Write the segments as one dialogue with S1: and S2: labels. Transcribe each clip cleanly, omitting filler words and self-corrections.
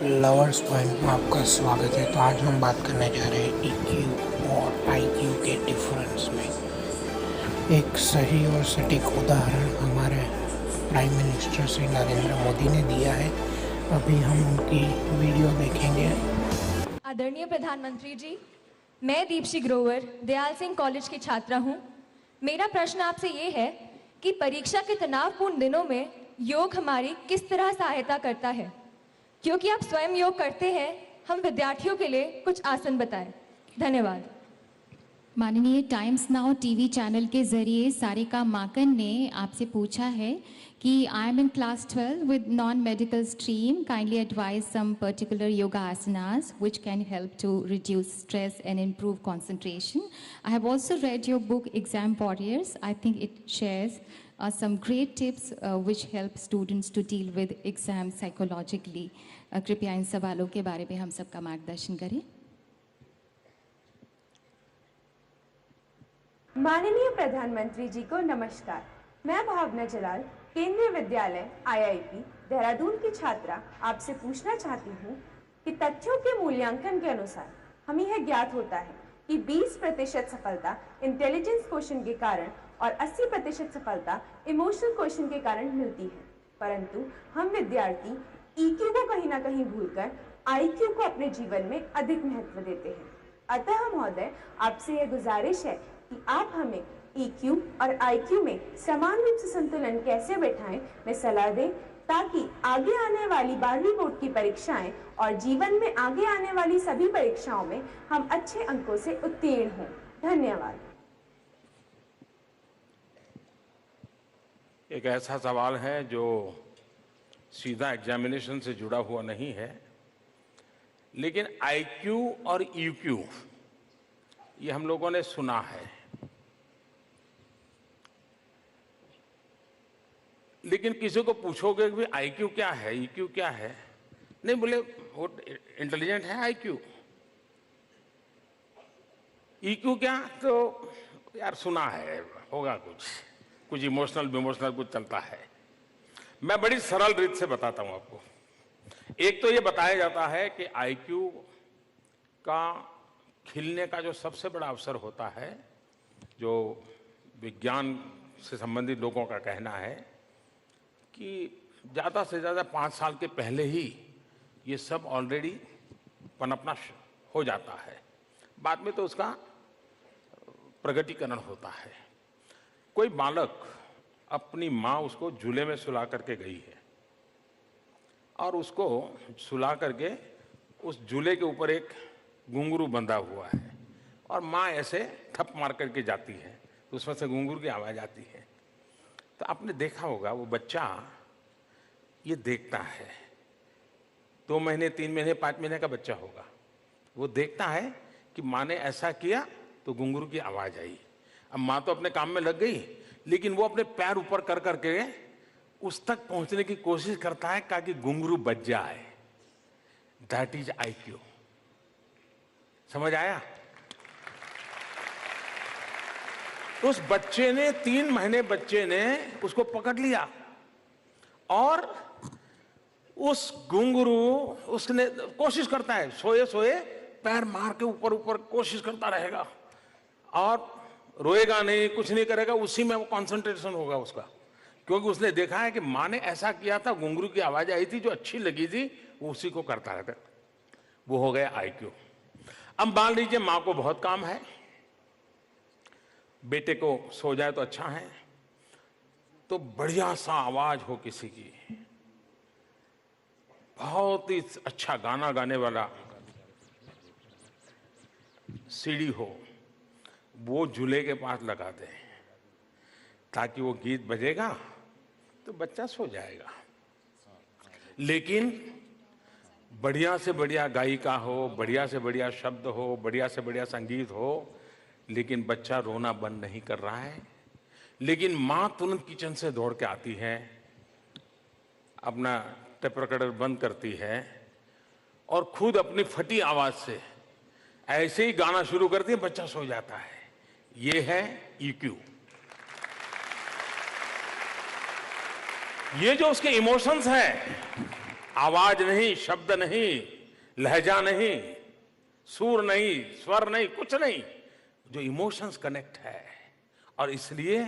S1: Lovers point में आपका स्वागत है। तो आज हम बात करने जा रहे हैं EQ और IQ के डिफरेंस में। एक सही और सटीक उदाहरण हमारे प्राइम मिनिस्टर श्री नरेंद्र मोदी ने दिया है। अभी हम उनकी वीडियो देखेंगे।
S2: आदरणीय प्रधानमंत्री जी, मैं दीप्शी ग्रोवर दयाल सिंह कॉलेज की छात्रा हूँ। मेरा प्रश्न आपसे ये है कि परीक्षा के तनावपूर्ण दिनों में योग हमारी किस तरह सहायता करता है? क्योंकि आप स्वयं योग करते हैं, हम विद्यार्थियों के लिए कुछ आसन बताएं। धन्यवाद।
S3: माननीय टाइम्स नाउ टीवी चैनल के जरिए सारिका माकन ने आपसे पूछा है कि I am in class 12 with non medical stream, kindly advise some particular yoga asanas which can help to reduce stress and improve concentration. I have also read your book Exam Warriors. I think it shares some great tips which help students to deal with exam psychologically. कृपया इन सवालों के बारे में हम सबका मार्गदर्शन करें।
S4: माननीय प्रधानमंत्री जी को नमस्कार। मैं भावना जलाल, केंद्रीय विद्यालय IIP देहरादून की छात्रा, आपसे पूछना चाहती हूँ कि तथ्यों के मूल्यांकन के अनुसार हमें यह ज्ञात होता है कि 20% सफलता इंटेलिजेंस क्वेश्चन के कारण और 80% सफलता इमोशनल क्वेश्चन के कारण मिलती है, परंतु हम विद्यार्थी EQ को कहीं ना कहीं भूलकर IQ को अपने जीवन में अधिक महत्व देते हैं। अतः महोदय, आपसे यह गुजारिश है कि आप हमें EQ और IQ में समान रूप से संतुलन कैसे बैठाएं, में सलाह दें, ताकि आगे आने वाली 12वीं बोर्ड की परीक्षाएं और जीवन में आगे आने वाली सभी परीक्षाओं में हम अच्छे अंकों से उत्तीर्ण हों। धन्यवाद।
S5: एक ऐसा सवाल है जो सीधा एग्जामिनेशन से जुड़ा हुआ नहीं है, लेकिन IQ और EQ ये हम लोगों ने सुना है, लेकिन किसी को पूछोगे कि IQ क्या है, EQ क्या है, नहीं बोले वो इंटेलिजेंट है IQ, EQ क्या, तो यार सुना है, होगा कुछ इमोशनल कुछ चलता है। मैं बड़ी सरल रीत से बताता हूं आपको। एक तो ये बताया जाता है कि IQ का खिलने का जो सबसे बड़ा अवसर होता है, जो विज्ञान से संबंधित लोगों का कहना है कि ज़्यादा से ज़्यादा 5 साल के पहले ही ये सब ऑलरेडी पनपना हो जाता है, बाद में तो उसका प्रगटीकरण होता है। कोई बालक अपनी माँ उसको झूले में सुला करके गई है और उसको सुला करके उस झूले के ऊपर एक घुंघरू बंधा हुआ है और माँ ऐसे थप मार करके जाती है तो उसमें से घुंघरू की आवाज़ आती है। तो आपने देखा होगा वो बच्चा ये देखता है, 2 महीने 3 महीने 5 महीने का बच्चा होगा, वो देखता है कि माँ ने ऐसा किया तो घुंघरू की आवाज़ आई। अब माँ तो अपने काम में लग गई, लेकिन वो अपने पैर ऊपर कर करके उस तक पहुंचने की कोशिश करता है ताकि घुंघरू बच जाए। That is IQ। समझ आया? उस बच्चे ने 3 महीने बच्चे ने उसको पकड़ लिया और उस घुंघरू उसने कोशिश करता है, सोए सोए पैर मार के ऊपर ऊपर कोशिश करता रहेगा और रोएगा नहीं, कुछ नहीं करेगा, उसी में वो कंसंट्रेशन होगा उसका, क्योंकि उसने देखा है कि माँ ने ऐसा किया था, घुंघरू की आवाज आई थी जो अच्छी लगी थी, वो उसी को करता रहता। वो हो गया IQ। अब मान लीजिए माँ को बहुत काम है, बेटे को सो जाए तो अच्छा है, तो बढ़िया सा आवाज हो किसी की, बहुत ही अच्छा गाना गाने वाला CD हो, वो झूले के पास लगा दे ताकि वो गीत बजेगा तो बच्चा सो जाएगा। लेकिन बढ़िया से बढ़िया गायिका हो, बढ़िया से बढ़िया शब्द हो, बढ़िया से बढ़िया संगीत हो, लेकिन बच्चा रोना बंद नहीं कर रहा है। लेकिन माँ तुरंत किचन से दौड़ के आती है, अपना टेप रिकॉर्डर बंद करती है और खुद अपनी फटी आवाज से ऐसे ही गाना शुरू करती है, बच्चा सो जाता है। ये है EQ। ये जो उसके इमोशंस हैं, आवाज नहीं, शब्द नहीं, लहजा नहीं, सुर नहीं, स्वर नहीं, कुछ नहीं, जो इमोशंस कनेक्ट है। और इसलिए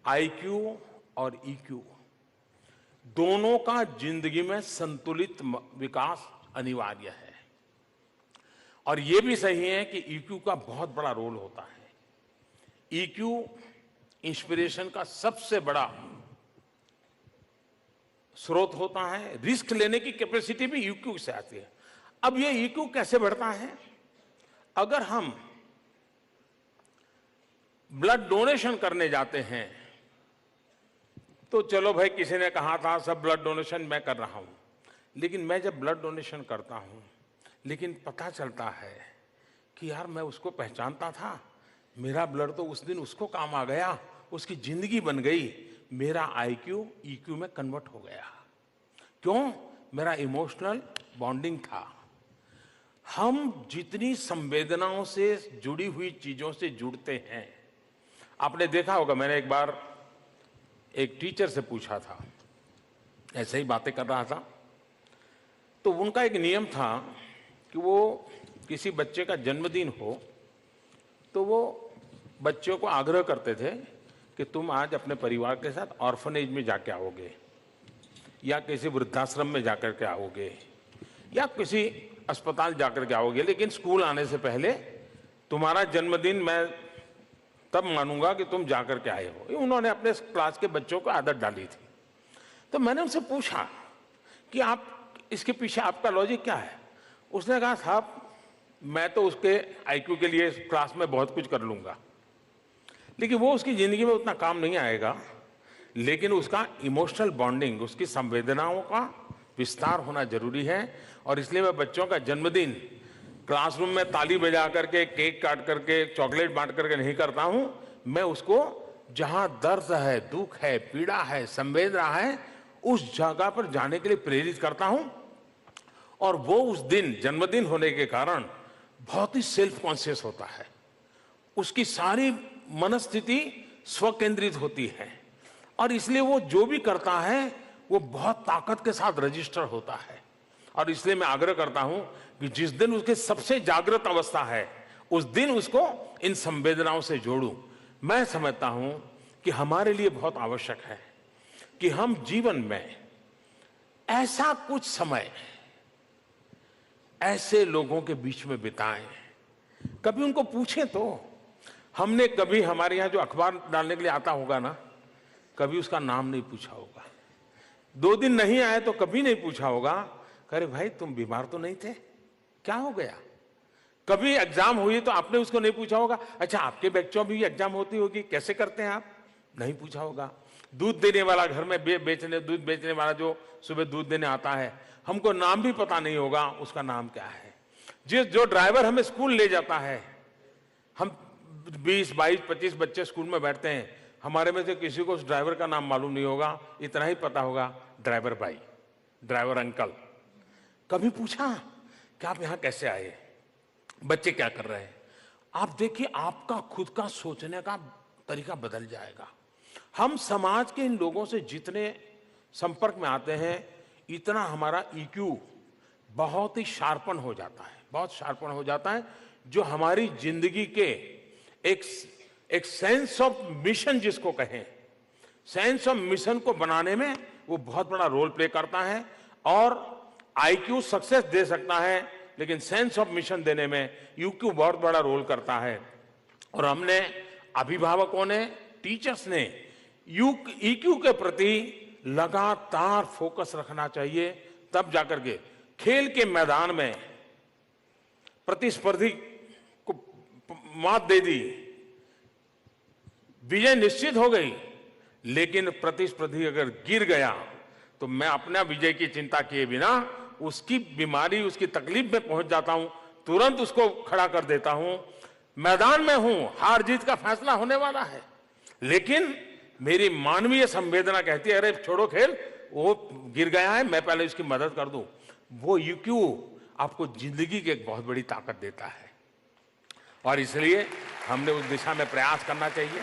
S5: आईक्यू और ईक्यू दोनों का जिंदगी में संतुलित विकास अनिवार्य है। और यह भी सही है कि ईक्यू का बहुत बड़ा रोल होता है। ईक्यू इंस्पिरेशन का सबसे बड़ा स्रोत होता है। रिस्क लेने की कैपेसिटी भी ईक्यू से आती है। अब ये ईक्यू कैसे बढ़ता है? अगर हम ब्लड डोनेशन करने जाते हैं तो चलो भाई, किसी ने कहा था सब ब्लड डोनेशन मैं कर रहा हूं, लेकिन मैं जब ब्लड डोनेशन करता हूं, लेकिन पता चलता है कि यार मैं उसको पहचानता था, मेरा ब्लड तो उस दिन उसको काम आ गया, उसकी जिंदगी बन गई, मेरा आईक्यू ईक्यू में कन्वर्ट हो गया। क्यों? मेरा इमोशनल बॉन्डिंग था। हम जितनी संवेदनाओं से जुड़ी हुई चीजों से जुड़ते हैं, आपने देखा होगा, मैंने एक बार एक टीचर से पूछा था, ऐसे ही बातें कर रहा था, तो उनका एक नियम था कि वो किसी बच्चे का जन्मदिन हो तो वो बच्चों को आग्रह करते थे कि तुम आज अपने परिवार के साथ ऑर्फनेज में जाके आओगे, या किसी वृद्धाश्रम में जाकर के आओगे, या किसी अस्पताल जाकर के आओगे, लेकिन स्कूल आने से पहले तुम्हारा जन्मदिन मैं तब मानूंगा कि तुम जाकर के आए हो। उन्होंने अपने क्लास के बच्चों को आदत डाली थी। तो मैंने उनसे पूछा कि आप इसके पीछे आपका लॉजिक क्या है? उसने कहा साहब मैं तो उसके आईक्यू के लिए क्लास में बहुत कुछ कर लूंगा, लेकिन वो उसकी जिंदगी में उतना काम नहीं आएगा, लेकिन उसका इमोशनल बॉन्डिंग, उसकी संवेदनाओं का विस्तार होना जरूरी है। और इसलिए मैं बच्चों का जन्मदिन क्लासरूम में ताली बजा करके, केक काट करके, चॉकलेट बांट करके नहीं करता हूं। मैं उसको जहां दर्द है, दुख है, पीड़ा है, संवेदना है, उस जगह पर जाने के लिए प्रेरित करता हूं। और वो उस दिन जन्मदिन होने के कारण बहुत ही सेल्फ कॉन्शियस होता है, उसकी सारी मनस्थिति स्वकेंद्रित होती है, और इसलिए वो जो भी करता है वो बहुत ताकत के साथ रजिस्टर होता है। और इसलिए मैं आग्रह करता हूं कि जिस दिन उसके सबसे जागृत अवस्था है, उस दिन उसको इन संवेदनाओं से जोड़ूं। मैं समझता हूं कि हमारे लिए बहुत आवश्यक है कि हम जीवन में ऐसा कुछ समय ऐसे लोगों के बीच में बिताएं, कभी उनको पूछें तो। हमने कभी, हमारे यहां जो अखबार डालने के लिए आता होगा ना, कभी उसका नाम नहीं पूछा होगा। 2 दिन नहीं आए तो कभी नहीं पूछा होगा, अरे भाई तुम बीमार तो नहीं थे, क्या हो गया? कभी एग्जाम हुई तो आपने उसको नहीं पूछा होगा, अच्छा आपके बच्चों भी एग्जाम होती होगी, कैसे करते हैं आप? नहीं पूछा होगा। दूध देने वाला, घर में दूध बेचने वाला जो सुबह दूध देने आता है, हमको नाम भी पता नहीं होगा उसका नाम क्या है। जो ड्राइवर हमें स्कूल ले जाता है, हम 20, 22, 25 बच्चे स्कूल में बैठते हैं, हमारे में से किसी को उस ड्राइवर का नाम मालूम नहीं होगा, इतना ही पता होगा ड्राइवर भाई, ड्राइवर अंकल। कभी पूछा कि आप यहां कैसे आए, बच्चे क्या कर रहे हैं? आप देखिए, आपका खुद का सोचने का तरीका बदल जाएगा। हम समाज के इन लोगों से जितने संपर्क में आते हैं, इतना हमारा ईक्यू बहुत ही शार्पन हो जाता है, बहुत शार्पन हो जाता है, जो हमारी जिंदगी के एक सेंस ऑफ मिशन जिसको कहें, सेंस ऑफ मिशन को बनाने में वो बहुत बड़ा रोल प्ले करता है। और आईक्यू सक्सेस दे सकता है, लेकिन सेंस ऑफ मिशन देने में ईक्यू बहुत बड़ा रोल करता है। और हमने, अभिभावकों ने, टीचर्स ने ईक्यू के प्रति लगातार फोकस रखना चाहिए, तब जाकर के खेल के मैदान में प्रतिस्पर्धी को मात दे दी, विजय निश्चित हो गई, लेकिन प्रतिस्पर्धी अगर गिर गया तो मैं अपना विजय की चिंता किए बिना उसकी बीमारी, उसकी तकलीफ में पहुंच जाता हूं, तुरंत उसको खड़ा कर देता हूं। मैदान में हूं, हार जीत का फैसला होने वाला है, लेकिन मेरी मानवीय संवेदना कहती है अरे छोड़ो खेल, वो गिर गया है, मैं पहले उसकी मदद कर दूं। वो ईक्यू आपको जिंदगी की एक बहुत बड़ी ताकत देता है, और इसलिए हमने उस दिशा में प्रयास करना चाहिए।